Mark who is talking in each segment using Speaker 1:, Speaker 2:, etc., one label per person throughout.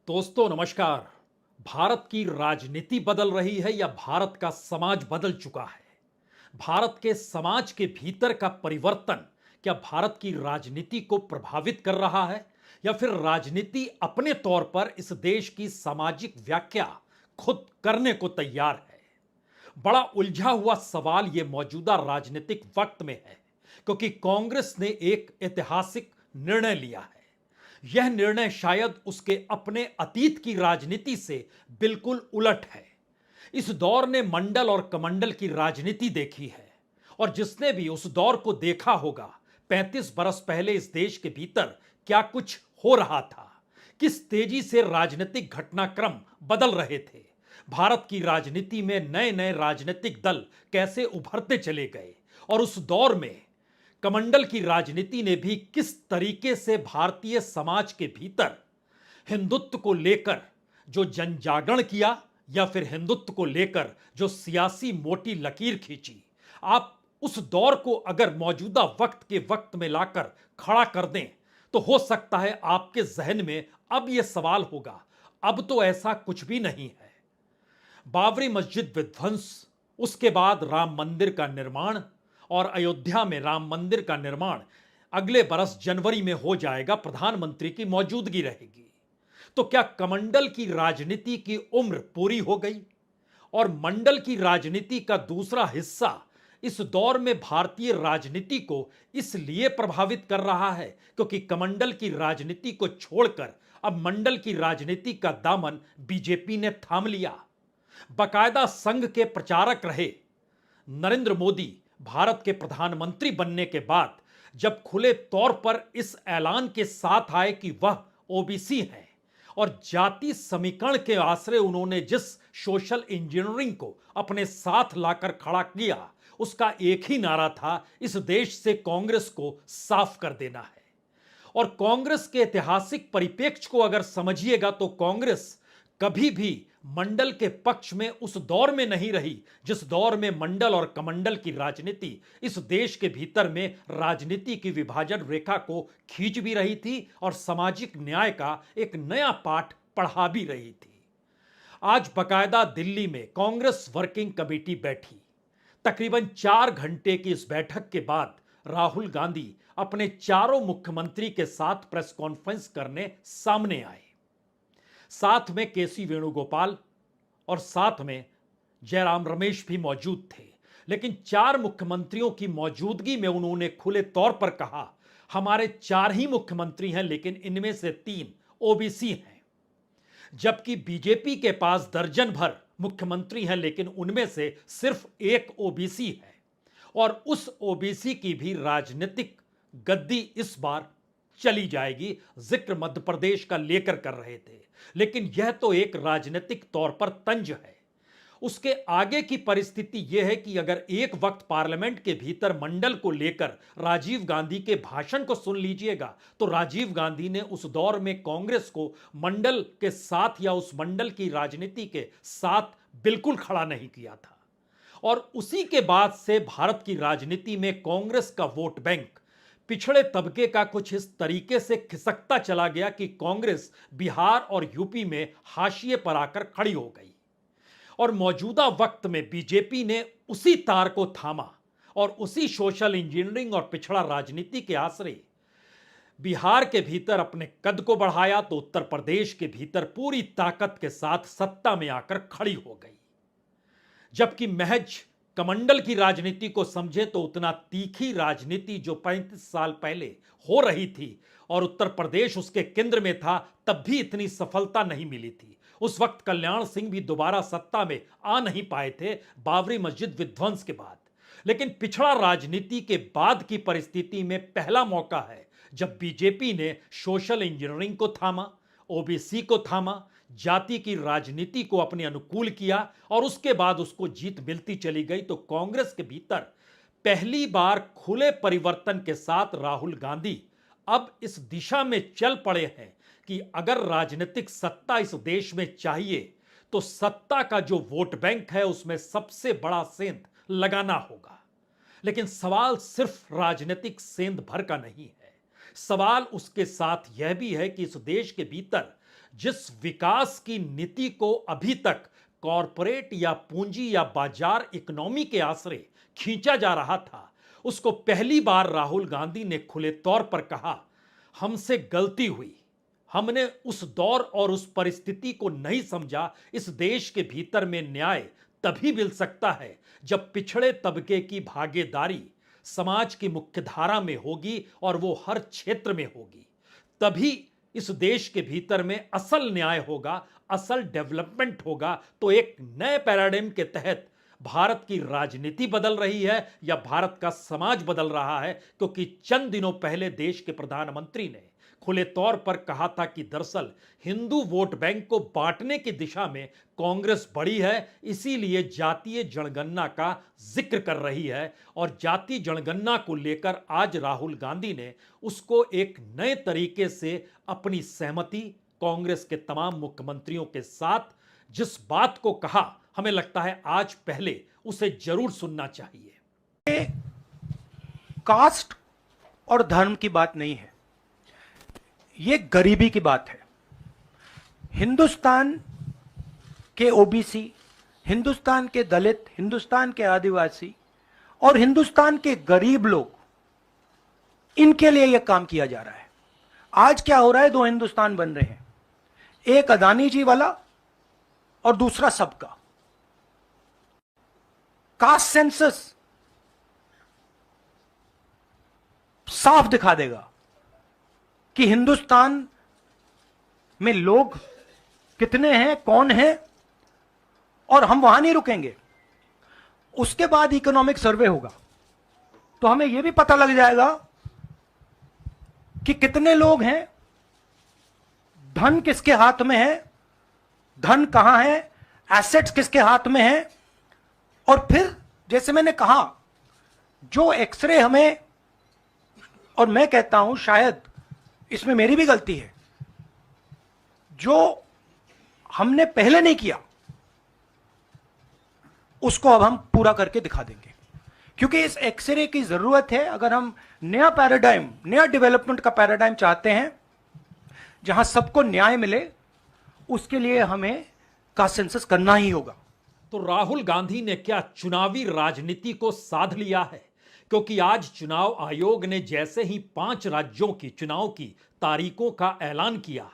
Speaker 1: दोस्तों नमस्कार। भारत की राजनीति बदल रही है या भारत का समाज बदल चुका है? भारत के समाज के भीतर का परिवर्तन क्या भारत की राजनीति को प्रभावित कर रहा है या फिर राजनीति अपने तौर पर इस देश की सामाजिक व्याख्या खुद करने को तैयार है? बड़ा उलझा हुआ सवाल यह मौजूदा राजनीतिक वक्त में है, क्योंकि कांग्रेस ने एक ऐतिहासिक निर्णय लिया है। यह निर्णय शायद उसके अपने अतीत की राजनीति से बिल्कुल उलट है। इस दौर ने मंडल और कमंडल की राजनीति देखी है, और जिसने भी उस दौर को देखा होगा, 35 बरस पहले इस देश के भीतर क्या कुछ हो रहा था, किस तेजी से राजनीतिक घटनाक्रम बदल रहे थे, भारत की राजनीति में नए नए राजनीतिक दल कैसे उभरते चले गए, और उस दौर में कमंडल की राजनीति ने भी किस तरीके से भारतीय समाज के भीतर हिंदुत्व को लेकर जो जनजागरण किया या फिर हिंदुत्व को लेकर जो सियासी मोटी लकीर खींची। आप उस दौर को अगर मौजूदा वक्त के वक्त में लाकर खड़ा कर दें तो हो सकता है आपके जहन में अब यह सवाल होगा, अब तो ऐसा कुछ भी नहीं है। बाबरी मस्जिद विध्वंस, उसके बाद राम मंदिर का निर्माण, और अयोध्या में राम मंदिर का निर्माण अगले बरस जनवरी में हो जाएगा, प्रधानमंत्री की मौजूदगी रहेगी। तो क्या कमंडल की राजनीति की उम्र पूरी हो गई? और मंडल की राजनीति का दूसरा हिस्सा इस दौर में भारतीय राजनीति को इसलिए प्रभावित कर रहा है क्योंकि कमंडल की राजनीति को छोड़कर अब मंडल की राजनीति का दामन बीजेपी ने थाम लिया। बकायदा संघ के प्रचारक रहे नरेंद्र मोदी भारत के प्रधानमंत्री बनने के बाद जब खुले तौर पर इस ऐलान के साथ आए कि वह ओबीसी हैं, और जाति समीकरण के आश्रय उन्होंने जिस सोशल इंजीनियरिंग को अपने साथ लाकर खड़ा किया, उसका एक ही नारा था, इस देश से कांग्रेस को साफ कर देना है। और कांग्रेस के ऐतिहासिक परिप्रेक्ष्य को अगर समझिएगा तो कांग्रेस कभी भी मंडल के पक्ष में उस दौर में नहीं रही जिस दौर में मंडल और कमंडल की राजनीति इस देश के भीतर में राजनीति की विभाजन रेखा को खींच भी रही थी और सामाजिक न्याय का एक नया पाठ पढ़ा भी रही थी। आज बकायदा दिल्ली में कांग्रेस वर्किंग कमेटी बैठी। तकरीबन 4 घंटे की इस बैठक के बाद राहुल गांधी अपने चारों मुख्यमंत्री के साथ प्रेस कॉन्फ्रेंस करने सामने आए। साथ में केसी वेणुगोपाल और साथ में जयराम रमेश भी मौजूद थे। लेकिन 4 मुख्यमंत्रियों की मौजूदगी में उन्होंने खुले तौर पर कहा, हमारे 4 ही मुख्यमंत्री हैं लेकिन इनमें से 3 ओबीसी हैं। जबकि बीजेपी के पास दर्जन भर मुख्यमंत्री हैं लेकिन उनमें से सिर्फ एक ओबीसी है, और उस ओबीसी की भी राजनीतिक गद्दी इस बार चली जाएगी। जिक्र मध्य प्रदेश का लेकर कर रहे थे, लेकिन यह तो एक राजनीतिक तौर पर तंज है। उसके आगे की परिस्थिति यह है कि अगर एक वक्त पार्लियामेंट के भीतर मंडल को लेकर राजीव गांधी के भाषण को सुन लीजिएगा तो राजीव गांधी ने उस दौर में कांग्रेस को मंडल के साथ या उस मंडल की राजनीति के साथ बिल्कुल खड़ा नहीं किया था। और उसी के बाद से भारत की राजनीति में कांग्रेस का वोट बैंक पिछड़े तबके का कुछ इस तरीके से खिसकता चला गया कि कांग्रेस बिहार और यूपी में हाशिए पर आकर खड़ी हो गई। और मौजूदा वक्त में बीजेपी ने उसी तार को थामा और उसी सोशल इंजीनियरिंग और पिछड़ा राजनीति के आश्रय बिहार के भीतर अपने कद को बढ़ाया तो उत्तर प्रदेश के भीतर पूरी ताकत के साथ सत्ता में आकर खड़ी हो गई। जबकि महज कमंडल की राजनीति को समझे तो उतना तीखी राजनीति जो 35 साल पहले हो रही थी और उत्तर प्रदेश उसके केंद्र में था, तब भी इतनी सफलता नहीं मिली थी। उस वक्त कल्याण सिंह भी दोबारा सत्ता में आ नहीं पाए थे बाबरी मस्जिद विध्वंस के बाद। लेकिन पिछड़ा राजनीति के बाद की परिस्थिति में पहला मौका है जब बीजेपी ने सोशल इंजीनियरिंग को थामा, ओबीसी को थामा, जाति की राजनीति को अपने अनुकूल किया, और उसके बाद उसको जीत मिलती चली गई। तो कांग्रेस के भीतर पहली बार खुले परिवर्तन के साथ राहुल गांधी अब इस दिशा में चल पड़े हैं कि अगर राजनीतिक सत्ता इस देश में चाहिए तो सत्ता का जो वोट बैंक है उसमें सबसे बड़ा सेंध लगाना होगा। लेकिन सवाल सिर्फ राजनीतिक सेंध भर का नहीं है, सवाल उसके साथ यह भी है कि इस देश के भीतर जिस विकास की नीति को अभी तक कॉरपोरेट या पूंजी या बाजार इकोनॉमी के आसरे खींचा जा रहा था, उसको पहली बार राहुल गांधी ने खुले तौर पर कहा, हमसे गलती हुई, हमने उस दौर और उस परिस्थिति को नहीं समझा। इस देश के भीतर में न्याय तभी मिल सकता है जब पिछड़े तबके की भागीदारी समाज की मुख्यधारा में होगी और वो हर क्षेत्र में होगी। तभी इस देश के भीतर में असल न्याय होगा, असल डेवलपमेंट होगा। तो एक नए पैराडिम के तहत भारत की राजनीति बदल रही है या भारत का समाज बदल रहा है, क्योंकि चंद दिनों पहले देश के प्रधानमंत्री ने खुले तौर पर कहा था कि दरअसल हिंदू वोट बैंक को बांटने की दिशा में कांग्रेस बढ़ी है, इसीलिए जातीय जनगणना का जिक्र कर रही है। और जातीय जनगणना को लेकर आज राहुल गांधी ने उसको एक नए तरीके से अपनी सहमति कांग्रेस के तमाम मुख्यमंत्रियों के साथ जिस बात को कहा, हमें लगता है आज पहले उसे जरूर सुनना चाहिए।
Speaker 2: कास्ट और धर्म की बात नहीं है, ये गरीबी की बात है। हिंदुस्तान के ओबीसी, हिंदुस्तान के दलित, हिंदुस्तान के आदिवासी और हिंदुस्तान के गरीब लोग, इनके लिए यह काम किया जा रहा है। आज क्या हो रहा है, दो हिंदुस्तान बन रहे हैं, एक अदानी जी वाला और दूसरा सबका। कास्ट सेंसस साफ दिखा देगा कि हिंदुस्तान में लोग कितने हैं, कौन है, और हम वहां नहीं रुकेंगे। उसके बाद इकोनॉमिक सर्वे होगा तो हमें यह भी पता लग जाएगा कि कितने लोग हैं, धन किसके हाथ में है, धन कहां है, एसेट्स किसके हाथ में है। और फिर जैसे मैंने कहा, जो एक्सरे हमें, और मैं कहता हूं शायद इसमें मेरी भी गलती है, जो हमने पहले नहीं किया उसको अब हम पूरा करके दिखा देंगे, क्योंकि इस एक्सरे की जरूरत है। अगर हम नया पैराडाइम, नया डेवलपमेंट का पैराडाइम चाहते हैं जहां सबको न्याय मिले, उसके लिए हमें कास्ट सेंसस करना ही होगा।
Speaker 1: तो राहुल गांधी ने क्या चुनावी राजनीति को साध लिया है? क्योंकि आज चुनाव आयोग ने जैसे ही 5 राज्यों की चुनाव की तारीखों का ऐलान किया,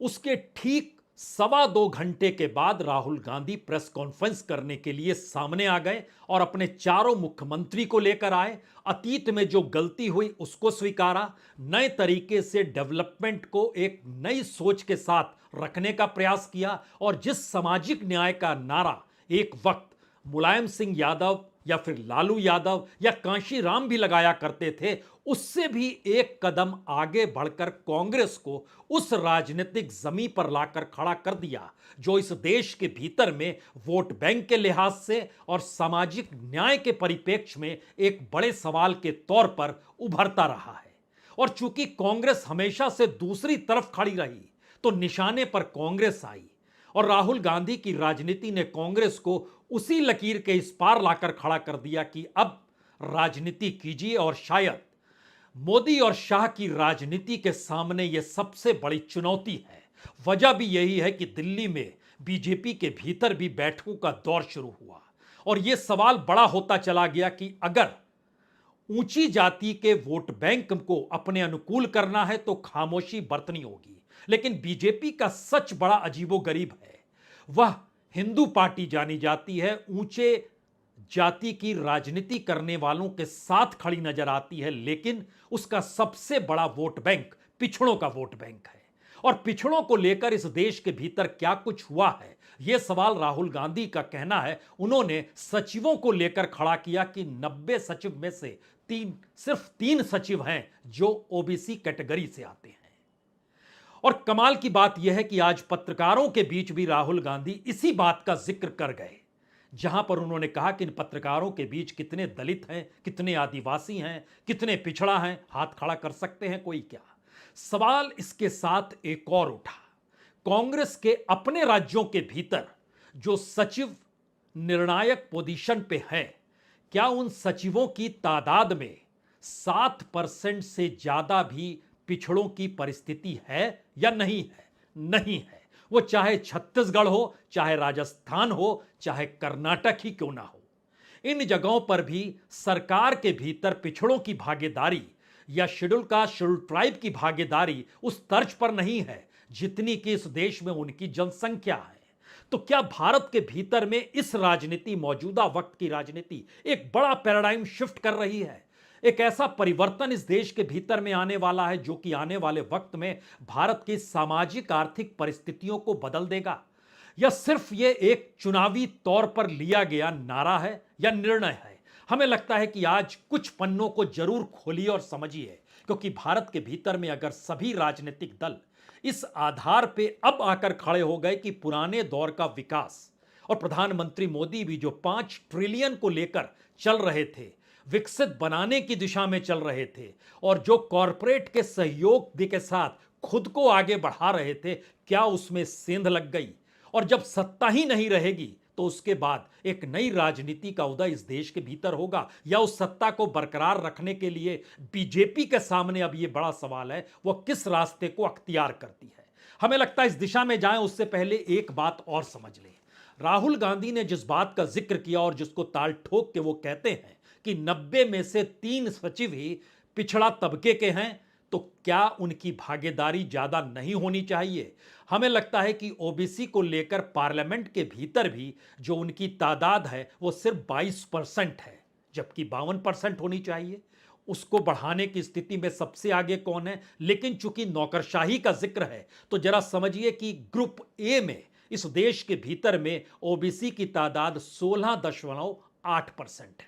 Speaker 1: उसके ठीक 2.25 घंटे के बाद राहुल गांधी प्रेस कॉन्फ्रेंस करने के लिए सामने आ गए और अपने चारों मुख्यमंत्री को लेकर आए। अतीत में जो गलती हुई उसको स्वीकारा, नए तरीके से डेवलपमेंट को एक नई सोच के साथ रखने का प्रयास किया। और जिस सामाजिक न्याय का नारा एक वक्त मुलायम सिंह यादव या फिर लालू यादव या कांशीराम भी लगाया करते थे, उससे भी एक कदम आगे बढ़कर कांग्रेस को उस राजनीतिक जमीन पर लाकर खड़ा कर दिया जो इस देश के भीतर में वोट बैंक के लिहाज से और सामाजिक न्याय के परिप्रेक्ष्य में एक बड़े सवाल के तौर पर उभरता रहा है। और चूंकि कांग्रेस हमेशा से दूसरी तरफ खड़ी रही, तो निशाने पर कांग्रेस आई और राहुल गांधी की राजनीति ने कांग्रेस को उसी लकीर के इस पार लाकर खड़ा कर दिया कि अब राजनीति कीजिए। और शायद मोदी और शाह की राजनीति के सामने यह सबसे बड़ी चुनौती है। वजह भी यही है कि दिल्ली में बीजेपी के भीतर भी बैठकों का दौर शुरू हुआ और यह सवाल बड़ा होता चला गया कि अगर ऊंची जाति के वोट बैंक को अपने अनुकूल करना है तो खामोशी बरतनी होगी। लेकिन बीजेपी का सच बड़ा अजीबोगरीब है। वह हिंदू पार्टी जानी जाती है, ऊंचे जाति की राजनीति करने वालों के साथ खड़ी नजर आती है, लेकिन उसका सबसे बड़ा वोट बैंक पिछड़ों का वोट बैंक है। और पिछड़ों को लेकर इस देश के भीतर क्या कुछ हुआ है, यह सवाल राहुल गांधी का कहना है। उन्होंने सचिवों को लेकर खड़ा किया कि 90 सचिव में से सिर्फ 3 सचिव हैं जो ओबीसी कैटेगरी से आते हैं। और कमाल की बात यह है कि आज पत्रकारों के बीच भी राहुल गांधी इसी बात का जिक्र कर गए, जहां पर उन्होंने कहा कि इन पत्रकारों के बीच कितने दलित हैं, कितने आदिवासी हैं, कितने पिछड़ा हैं, हाथ खड़ा कर सकते हैं कोई क्या? सवाल इसके साथ एक और उठा, कांग्रेस के अपने राज्यों के भीतर जो सचिव निर्णायक पोजीशन पे हैं, क्या उन सचिवों की तादाद में 7% से ज्यादा भी पिछड़ों की परिस्थिति है या नहीं है? नहीं है। वो चाहे छत्तीसगढ़ हो, चाहे राजस्थान हो, चाहे कर्नाटक ही क्यों ना हो। इन जगहों पर भी सरकार के भीतर पिछड़ों की भागीदारी या शेड्यूल कास्ट शेड्यूल ट्राइब की भागीदारी उस तर्ज पर नहीं है जितनी कि इस देश में उनकी जनसंख्या है। तो क्या भारत के भीतर में इस राजनीति, मौजूदा वक्त की राजनीति एक बड़ा पैराडाइम शिफ्ट कर रही है? एक ऐसा परिवर्तन इस देश के भीतर में आने वाला है जो कि आने वाले वक्त में भारत की सामाजिक आर्थिक परिस्थितियों को बदल देगा? या सिर्फ ये एक चुनावी तौर पर लिया गया नारा है या निर्णय है? हमें लगता है कि आज कुछ पन्नों को जरूर खोलिए और समझिए, क्योंकि भारत के भीतर में अगर सभी राजनीतिक दल इस आधार पे अब आकर खड़े हो गए कि पुराने दौर का विकास, और प्रधानमंत्री मोदी भी जो 5 ट्रिलियन को लेकर चल रहे थे, विकसित बनाने की दिशा में चल रहे थे, और जो कॉरपोरेट के सहयोग के साथ खुद को आगे बढ़ा रहे थे, क्या उसमें सेंध लग गई? और जब सत्ता ही नहीं रहेगी तो उसके बाद एक नई राजनीति का उदय इस देश के भीतर होगा, या उस सत्ता को बरकरार रखने के लिए बीजेपी के सामने अब यह बड़ा सवाल है, वह किस रास्ते को अख्तियार करती है। हमें लगता है इस दिशा में जाएं उससे पहले एक बात और समझ लें। राहुल गांधी ने जिस बात का जिक्र किया और जिसको ताल ठोक के वो कहते हैं कि 90 में से 3 सचिव ही पिछड़ा तबके के हैं, तो क्या उनकी भागीदारी ज्यादा नहीं होनी चाहिए? हमें लगता है कि ओबीसी को लेकर पार्लियामेंट के भीतर भी जो उनकी तादाद है वो सिर्फ 22% है, जबकि 52% होनी चाहिए। उसको बढ़ाने की स्थिति में सबसे आगे कौन है? लेकिन चूंकि नौकरशाही का जिक्र है तो जरा समझिए कि ग्रुप ए में इस देश के भीतर में ओबीसी की तादाद 16.8% है,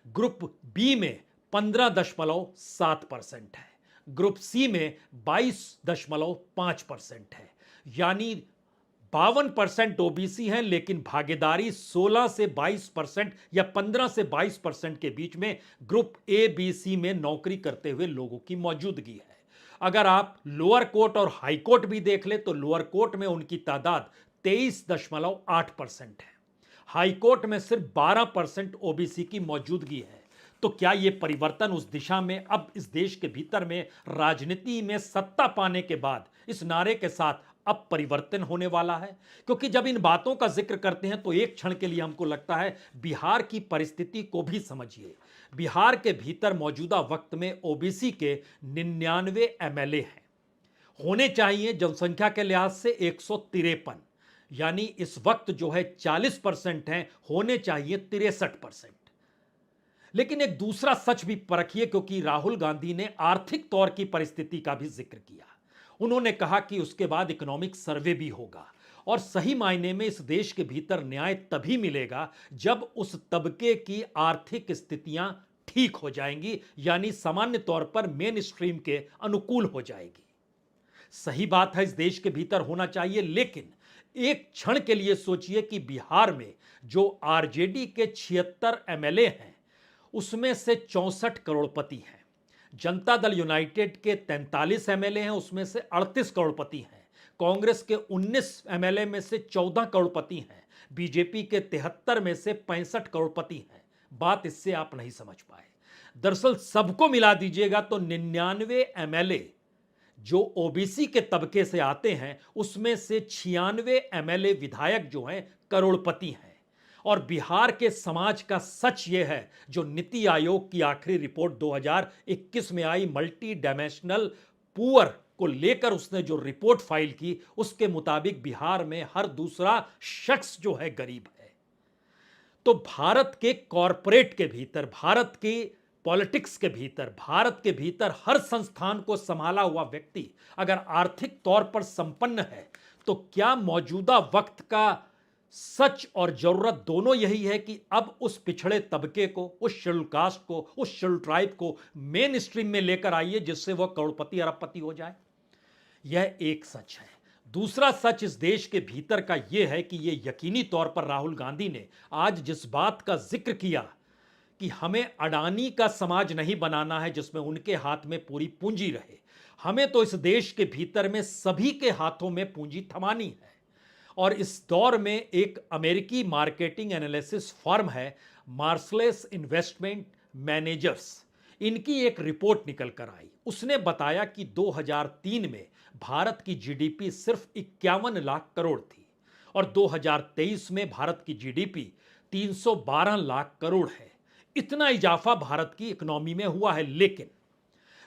Speaker 1: ग्रुप बी में 15.7% है, ग्रुप सी में 22.5% है। यानी 52% ओबीसी हैं, लेकिन भागीदारी 16 से 22% या 15 से 22% के बीच में ग्रुप ए बी सी में नौकरी करते हुए लोगों की मौजूदगी है। अगर आप लोअर कोर्ट और हाई कोर्ट भी देख ले तो लोअर कोर्ट में उनकी तादाद 23.8% है, हाई कोर्ट में सिर्फ 12% ओबीसी की मौजूदगी है। तो क्या यह परिवर्तन उस दिशा में अब इस देश के भीतर में राजनीति में सत्ता पाने के बाद इस नारे के साथ अब परिवर्तन होने वाला है? क्योंकि जब इन बातों का जिक्र करते हैं तो एक क्षण के लिए हमको लगता है बिहार की परिस्थिति को भी समझिए। बिहार के भीतर मौजूदा वक्त में ओबीसी के 99 एमएलए हैं, होने चाहिए जनसंख्या के लिहाज से 153, यानी इस वक्त जो है 40% हैं, होने चाहिए 63%। लेकिन एक दूसरा सच भी परखिए, क्योंकि राहुल गांधी ने आर्थिक तौर की परिस्थिति का भी जिक्र किया। उन्होंने कहा कि उसके बाद इकोनॉमिक सर्वे भी होगा, और सही मायने में इस देश के भीतर न्याय तभी मिलेगा जब उस तबके की आर्थिक स्थितियां ठीक हो जाएंगी, यानी सामान्य तौर पर मेन स्ट्रीम के अनुकूल हो जाएगी। सही बात है, इस देश के भीतर होना चाहिए, लेकिन एक क्षण के लिए सोचिए कि बिहार में जो आरजेडी के 76 एमएलए हैं उसमें से 64 करोड़पति हैं, जनता दल यूनाइटेड के 43 एमएलए हैं, उसमें से 38 करोड़पति हैं, कांग्रेस के 19 एमएलए में से 14 करोड़पति हैं, बीजेपी के 73 में से 65 करोड़पति हैं। बात इससे आप नहीं समझ पाए। दरअसल सबको मिला दीजिएगा तो 99 एमएलए जो ओबीसी के तबके से आते हैं उसमें से 96 एमएलए विधायक जो हैं करोड़पति हैं। और बिहार के समाज का सच यह है, जो नीति आयोग की आखिरी रिपोर्ट 2021 में आई, मल्टी डायमेंशनल पुअर को लेकर उसने जो रिपोर्ट फाइल की, उसके मुताबिक बिहार में हर दूसरा शख्स जो है गरीब है। तो भारत के कॉरपोरेट के भीतर, भारत की पॉलिटिक्स के भीतर, भारत के भीतर हर संस्थान को संभाला हुआ व्यक्ति अगर आर्थिक तौर पर संपन्न है, तो क्या मौजूदा वक्त का सच और जरूरत दोनों यही है कि अब उस पिछड़े तबके को, उस शेड्यूल कास्ट को, उस शेड्यूल ट्राइब को मेन स्ट्रीम में लेकर आइए जिससे वह करोड़पति अरबपति हो जाए? यह एक सच है। दूसरा सच इस देश के भीतर का यह है कि यह यकीनी तौर पर राहुल गांधी ने आज जिस बात का जिक्र किया कि हमें अडानी का समाज नहीं बनाना है जिसमें उनके हाथ में पूरी पूंजी रहे, हमें तो इस देश के भीतर में सभी के हाथों में पूंजी थमानी है। और इस दौर में एक अमेरिकी मार्केटिंग एनालिसिस फर्म है मार्सलेस इन्वेस्टमेंट मैनेजर्स, इनकी एक रिपोर्ट निकल कर आई। उसने बताया कि 2003 में भारत की जीडीपी सिर्फ 51 लाख करोड़ थी और 2023 में भारत की जीडीपी 312 लाख करोड़ है। इतना इजाफा भारत की इकोनॉमी में हुआ है।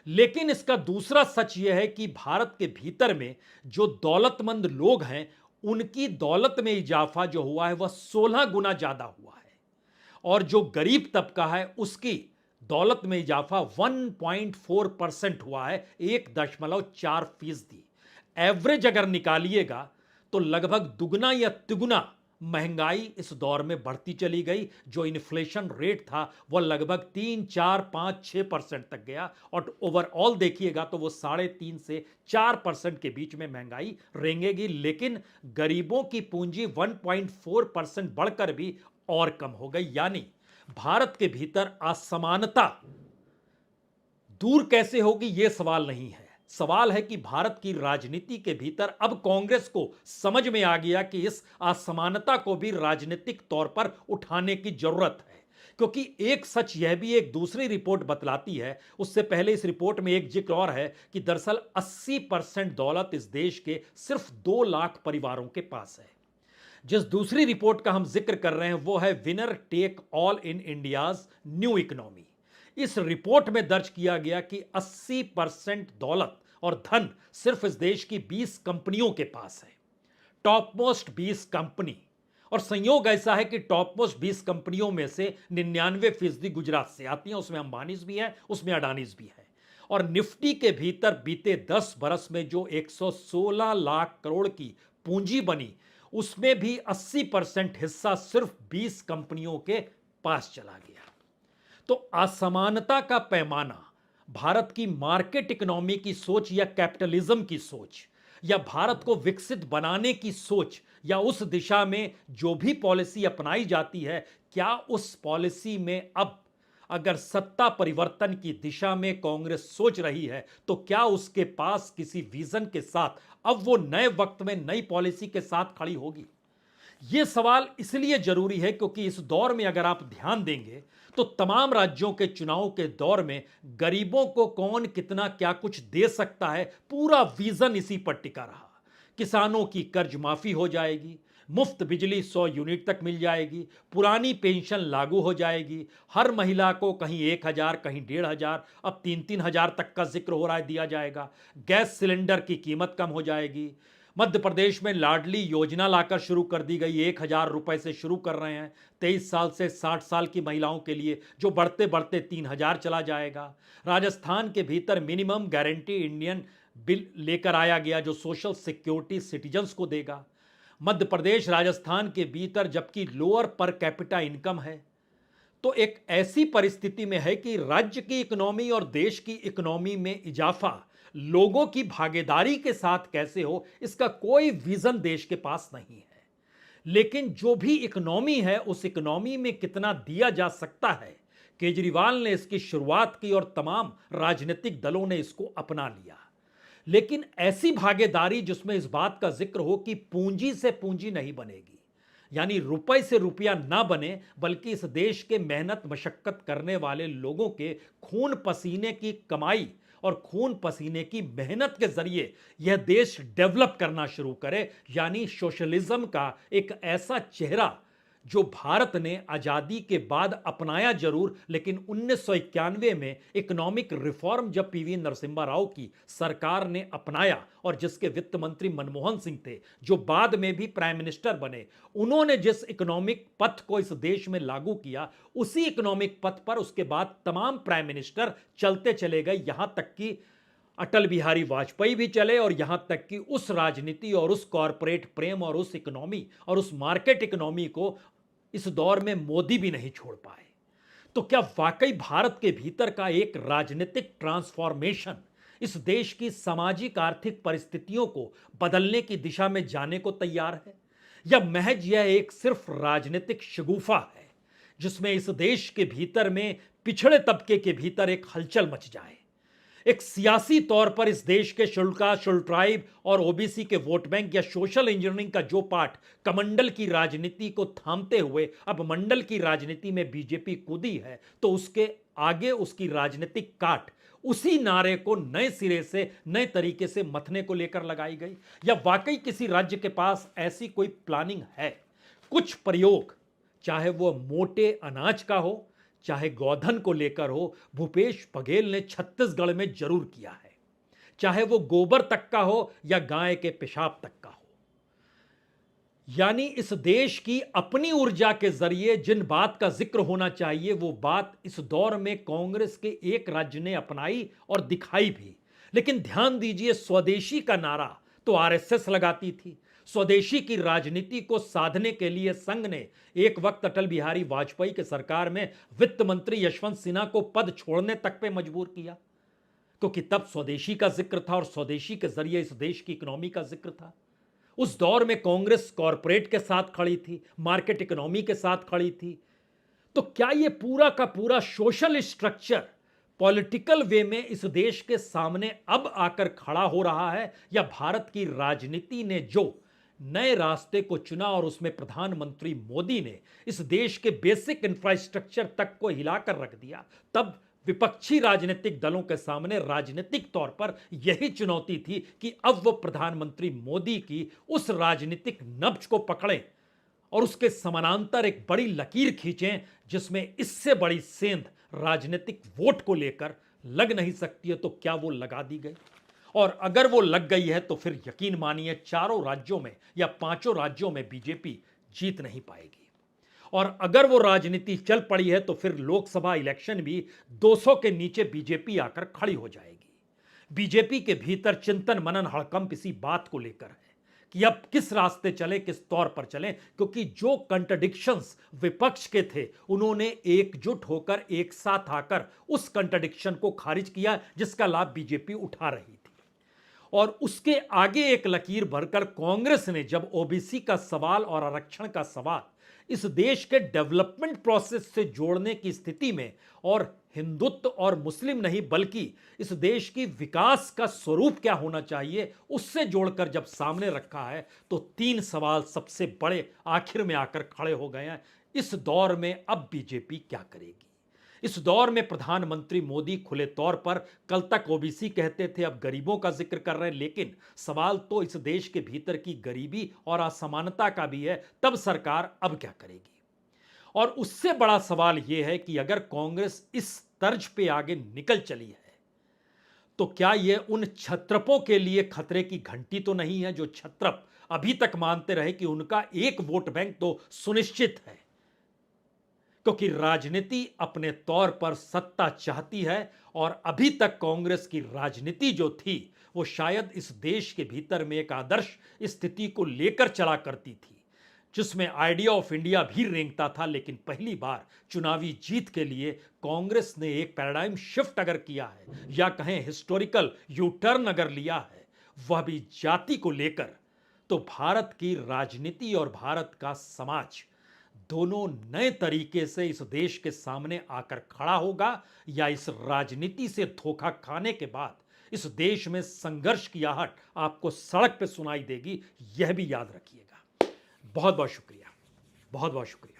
Speaker 1: लेकिन इसका दूसरा सच यह है कि भारत के भीतर में जो दौलतमंद लोग हैं, उनकी दौलत में इजाफा जो हुआ है वह 16 गुना ज्यादा हुआ है और जो गरीब तबका है उसकी दौलत में इजाफा 1.4% हुआ है, 1.4%। एवरेज अगर निकालिएगा तो लगभग दुगना या तिगुना महंगाई इस दौर में बढ़ती चली गई। जो इन्फ्लेशन रेट था वह लगभग 3, 4, 5, 6% तक गया और ओवरऑल देखिएगा तो वो 3.5 से 4% के बीच में महंगाई रेंगेगी। लेकिन गरीबों की पूंजी 1.4% बढ़कर भी और कम हो गई। यानी भारत के भीतर असमानता दूर कैसे होगी यह सवाल नहीं है। सवाल है कि भारत की राजनीति के भीतर अब कांग्रेस को समझ में आ गया कि इस असमानता को भी राजनीतिक तौर पर उठाने की जरूरत है। क्योंकि एक सच यह भी एक दूसरी रिपोर्ट बतलाती है, उससे पहले इस रिपोर्ट में एक जिक्र और है कि दरअसल 80% दौलत इस देश के सिर्फ 2 लाख परिवारों के पास है। जिस दूसरी रिपोर्ट का हम जिक्र कर रहे हैं वो है winner take all in India's new economy. इस रिपोर्ट में दर्ज किया गया कि 80% दौलत और धन सिर्फ इस देश की 20 कंपनियों के पास है, टॉप मोस्ट 20 कंपनी। और संयोग ऐसा है कि टॉप मोस्ट 20 कंपनियों में से 99% गुजरात से आती हैं, उसमें अंबानीज भी है, उसमें अडानीज भी है। और निफ्टी के भीतर बीते 10 बरस में जो 116 लाख करोड़ की पूंजी बनी, उसमें भी 80% हिस्सा सिर्फ 20 कंपनियों के पास चला गया। तो असमानता का पैमाना भारत की मार्केट इकोनॉमी की सोच या कैपिटलिज्म की सोच या भारत को विकसित बनाने की सोच या उस दिशा में जो भी पॉलिसी अपनाई जाती है, क्या उस पॉलिसी में अब अगर सत्ता परिवर्तन की दिशा में कांग्रेस सोच रही है तो क्या उसके पास किसी विजन के साथ अब वो नए वक्त में नई पॉलिसी के साथ खड़ी होगी? यह सवाल इसलिए जरूरी है क्योंकि इस दौर में अगर आप ध्यान देंगे तो तमाम राज्यों के चुनाव के दौर में गरीबों को कौन कितना क्या कुछ दे सकता है, पूरा विजन इसी पर टिका रहा। किसानों की कर्ज माफी हो जाएगी, मुफ्त बिजली 100 यूनिट तक मिल जाएगी, पुरानी पेंशन लागू हो जाएगी, हर महिला को कहीं 1,000 कहीं 1,500 अब 3-3 हजार तक का जिक्र हो रहा है दिया जाएगा, गैस सिलेंडर की कीमत कम हो जाएगी। मध्य प्रदेश में लाडली योजना लाकर शुरू कर दी गई, 1,000 रुपए से शुरू कर रहे हैं 23 साल से 60 साल की महिलाओं के लिए, जो बढ़ते बढ़ते 3,000 चला जाएगा। राजस्थान के भीतर मिनिमम गारंटी इंडियन बिल लेकर आया गया जो सोशल सिक्योरिटी सिटीजन्स को देगा। मध्य प्रदेश राजस्थान के भीतर जबकि लोअर पर कैपिटा इनकम है, तो एक ऐसी परिस्थिति में है कि राज्य की इकोनॉमी और देश की इकोनॉमी में इजाफा लोगों की भागीदारी के साथ कैसे हो, इसका कोई विजन देश के पास नहीं है। लेकिन जो भी इकोनॉमी है उस इकोनॉमी में कितना दिया जा सकता है, केजरीवाल ने इसकी शुरुआत की और तमाम राजनीतिक दलों ने इसको अपना लिया। लेकिन ऐसी भागीदारी जिसमें इस बात का जिक्र हो कि पूंजी से पूंजी नहीं बनेगी, यानी रुपए से रुपया ना बने, बल्कि इस देश के मेहनत मशक्कत करने वाले लोगों के खून पसीने की कमाई और खून पसीने की मेहनत के जरिए यह देश डेवलप करना शुरू करे, यानी सोशलिज्म का एक ऐसा चेहरा जो भारत ने आजादी के बाद अपनाया जरूर, लेकिन 1991 में इकोनॉमिक रिफॉर्म जब पीवी नरसिम्हा राव की सरकार ने अपनाया और जिसके वित्त मंत्री मनमोहन सिंह थे, जो बाद में भी प्राइम मिनिस्टर बने, उन्होंने जिस इकोनॉमिक पथ को इस देश में लागू किया, उसी इकोनॉमिक पथ पर उसके बाद तमाम प्राइम मिनिस्टर चलते चले गए, यहां तक कि अटल बिहारी वाजपेयी भी चले और यहां तक कि उस राजनीति और उस कॉरपोरेट प्रेम और उस इकोनॉमी और उस मार्केट इकोनॉमी को इस दौर में मोदी भी नहीं छोड़ पाए। तो क्या वाकई भारत के भीतर का एक राजनीतिक ट्रांसफॉर्मेशन इस देश की सामाजिक आर्थिक परिस्थितियों को बदलने की दिशा में जाने को तैयार है, या महज यह एक सिर्फ राजनीतिक शगुफा है जिसमें इस देश के भीतर में पिछड़े तबके के भीतर एक हलचल मच जाए? एक सियासी तौर पर इस देश के शेड्यूल कास्ट, शेड्यूल ट्राइब और ओबीसी के वोट बैंक या सोशल इंजीनियरिंग का जो पार्ट कमंडल की राजनीति को थामते हुए अब मंडल की राजनीति में बीजेपी कूदी है, तो उसके आगे उसकी राजनीतिक काट उसी नारे को नए सिरे से नए तरीके से मथने को लेकर लगाई गई, या वाकई किसी राज्य के पास ऐसी कोई प्लानिंग है? कुछ प्रयोग, चाहे वो मोटे अनाज का हो, चाहे गोधन को लेकर हो, भूपेश बघेल ने छत्तीसगढ़ में जरूर किया है। चाहे वो गोबर तक का हो या गाय के पेशाब तक का हो। यानी इस देश की अपनी ऊर्जा के जरिए जिन बात का जिक्र होना चाहिए, वो बात इस दौर में कांग्रेस के एक राज्य ने अपनाई और दिखाई भी। लेकिन ध्यान दीजिए, स्वदेशी का नारा तो आरएसएस लगाती थी। स्वदेशी की राजनीति को साधने के लिए संघ ने एक वक्त अटल बिहारी वाजपेयी के सरकार में वित्त मंत्री यशवंत सिन्हा को पद छोड़ने तक पे मजबूर किया, क्योंकि तब स्वदेशी का जिक्र था और स्वदेशी के जरिए इस देश की इकोनॉमी का जिक्र था। उस दौर में कांग्रेस कॉरपोरेट के साथ खड़ी थी, मार्केट इकोनॉमी के साथ खड़ी थी। तो क्या यह पूरा का पूरा सोशल स्ट्रक्चर पॉलिटिकल वे में इस देश के सामने अब आकर खड़ा हो रहा है, या भारत की राजनीति ने जो नए रास्ते को चुना और उसमें प्रधानमंत्री मोदी ने इस देश के बेसिक इंफ्रास्ट्रक्चर तक को हिलाकर रख दिया, तब विपक्षी राजनीतिक दलों के सामने राजनीतिक तौर पर यही चुनौती थी कि अब वो प्रधानमंत्री मोदी की उस राजनीतिक नब्ज को पकड़ें और उसके समानांतर एक बड़ी लकीर खींचें, जिसमें इससे बड़ी सेंध राजनीतिक वोट को लेकर लग नहीं सकती है। तो क्या वो लगा दी गई? और अगर वो लग गई है तो फिर यकीन मानिए, चारों राज्यों में या पांचों राज्यों में बीजेपी जीत नहीं पाएगी। और अगर वो राजनीति चल पड़ी है तो फिर लोकसभा इलेक्शन भी 200 के नीचे बीजेपी आकर खड़ी हो जाएगी। बीजेपी के भीतर चिंतन मनन हड़कंप इसी बात को लेकर है कि अब किस रास्ते चले, किस तौर पर चलें, क्योंकि जो कंट्रडिक्शंस विपक्ष के थे उन्होंने एकजुट होकर एक साथ आकर उस कंट्रडिक्शन को खारिज किया, जिसका लाभ बीजेपी उठा रही थी। और उसके आगे एक लकीर भरकर कांग्रेस ने जब ओबीसी का सवाल और आरक्षण का सवाल इस देश के डेवलपमेंट प्रोसेस से जोड़ने की स्थिति में, और हिंदुत्व और मुस्लिम नहीं बल्कि इस देश की विकास का स्वरूप क्या होना चाहिए उससे जोड़कर जब सामने रखा है, तो 3 सवाल सबसे बड़े आखिर में आकर खड़े हो गए हैं। इस दौर में अब बीजेपी क्या करेगी? इस दौर में प्रधानमंत्री मोदी खुले तौर पर कल तक ओबीसी कहते थे, अब गरीबों का जिक्र कर रहे हैं, लेकिन सवाल तो इस देश के भीतर की गरीबी और असमानता का भी है। तब सरकार अब क्या करेगी? और उससे बड़ा सवाल यह है कि अगर कांग्रेस इस तर्ज पे आगे निकल चली है, तो क्या यह उन छत्रपों के लिए खतरे की घंटी तो नहीं है, जो छत्रप अभी तक मानते रहे कि उनका एक वोट बैंक तो सुनिश्चित है? क्योंकि राजनीति अपने तौर पर सत्ता चाहती है, और अभी तक कांग्रेस की राजनीति जो थी वो शायद इस देश के भीतर में एक आदर्श स्थिति को लेकर चला करती थी, जिसमें आइडिया ऑफ इंडिया भी रेंगता था। लेकिन पहली बार चुनावी जीत के लिए कांग्रेस ने एक पैराडाइम शिफ्ट अगर किया है, या कहें हिस्टोरिकल यू टर्न अगर लिया है, वह भी जाति को लेकर, तो भारत की राजनीति और भारत का समाज दोनों नए तरीके से इस देश के सामने आकर खड़ा होगा, या इस राजनीति से धोखा खाने के बाद इस देश में संघर्ष की आहट आपको सड़क पे सुनाई देगी। यह भी याद रखिएगा। बहुत बहुत शुक्रिया, बहुत बहुत शुक्रिया।